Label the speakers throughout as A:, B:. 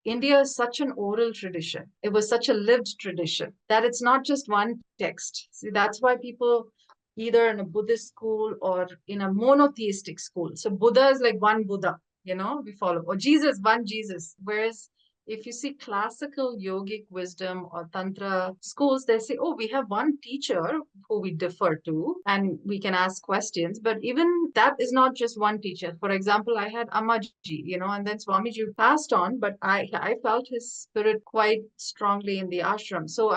A: India is such an oral tradition. It was such a lived tradition that it's not just one text. See, that's why people either in a Buddhist school or in a monotheistic school. So Buddha is like one Buddha, we follow, or Jesus, one Jesus. Whereas if you see classical yogic wisdom or tantra schools, they say, oh, we have one teacher who we defer to and we can ask questions. But even that is not just one teacher. For example, I had Ammaji, and then Swamiji passed on, but I felt his spirit quite strongly in the ashram. So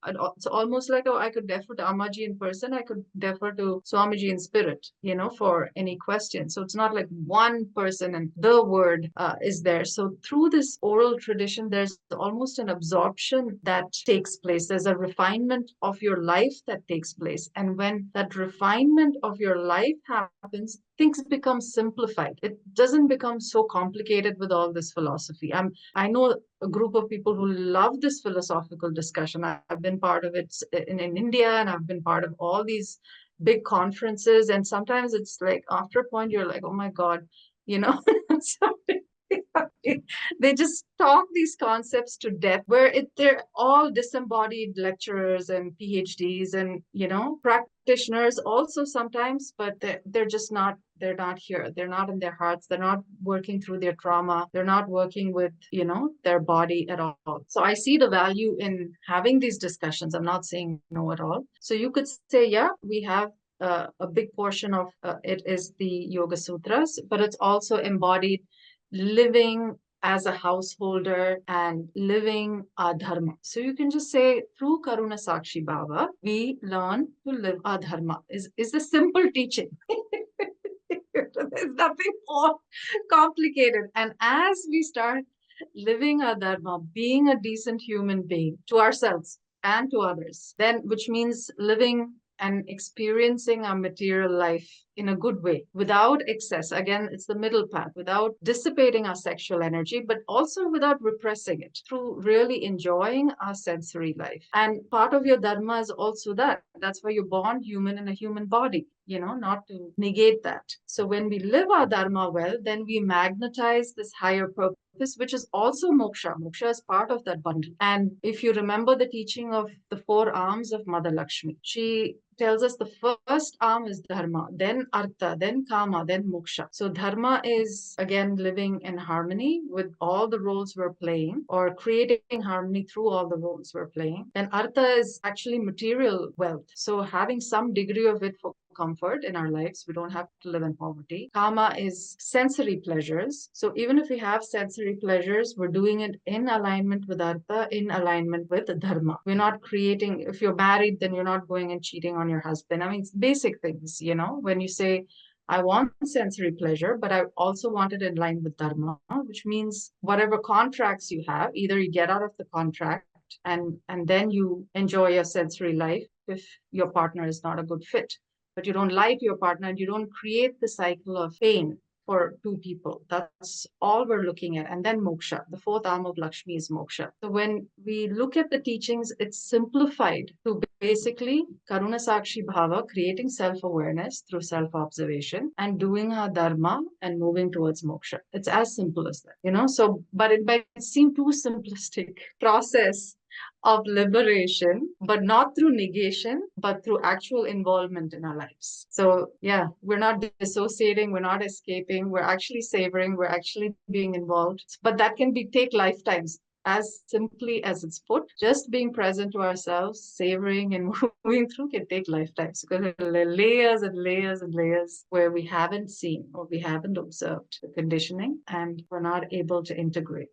A: it's almost like, oh, I could defer to Ammaji in person. I could defer to Swamiji in spirit, for any question. So it's not like one person and the word is there. So through this oral tradition, there's almost an absorption that takes place. There's a refinement of your life that takes place. And when that refinement of your life happens, things become simplified. It doesn't become so complicated with all this philosophy. I know a group of people who love this philosophical discussion. I've been part of it in India, and I've been part of all these big conferences. And sometimes it's like after a point, you're like, oh my God, so they just talk these concepts to death, where they're all disembodied lecturers and PhDs and practitioners also sometimes, but they're just not, they're not here, they're not in their hearts, they're not working through their trauma, they're not working with their body at all. So I see the value in having these discussions. I'm not saying no at all. So you could say, yeah, we have a big portion of it is the Yoga Sutras, but it's also embodied living as a householder and living our dharma. So you can just say through Karuna Sakshi Bhava, we learn to live our dharma. Is the simple teaching. There's nothing more complicated. And as we start living our dharma, being a decent human being to ourselves and to others, then which means living and experiencing our material life in a good way, without excess. Again, it's the middle path, without dissipating our sexual energy, but also without repressing it, through really enjoying our sensory life. And part of your dharma is also that. That's why you're born human in a human body, not to negate that. So when we live our dharma well, then we magnetize this higher purpose, which is also moksha. Moksha is part of that bundle. And if you remember the teaching of the 4 arms of Mother Lakshmi, she tells us the first arm is dharma, then artha, then kama, then moksha. So dharma is again living in harmony with all the roles we're playing, or creating harmony through all the roles we're playing. Then artha is actually material wealth. So having some degree of it for comfort in our lives. We don't have to live in poverty. Kama is sensory pleasures. So even if we have sensory pleasures, we're doing it in alignment with Artha, in alignment with the Dharma. We're not creating, if you're married, then you're not going and cheating on your husband. I mean, it's basic things, when you say, I want sensory pleasure, but I also want it in line with Dharma, which means whatever contracts you have, either you get out of the contract and then you enjoy your sensory life if your partner is not a good fit. But you don't lie to your partner and you don't create the cycle of pain for 2 people. That's all we're looking at. And then moksha, the 4th arm of Lakshmi is moksha. So when we look at the teachings, it's simplified to basically Karuna Sakshi Bhava, creating self-awareness through self-observation and doing our dharma and moving towards moksha. It's as simple as that, So, but it might seem too simplistic process of liberation, but not through negation, but through actual involvement in our lives. So yeah, we're not dissociating, we're not escaping, we're actually savoring, we're actually being involved. But that can take lifetimes. As simply as it's put, just being present to ourselves, savoring and moving through can take lifetimes, because there are layers and layers and layers where we haven't seen or we haven't observed the conditioning and we're not able to integrate.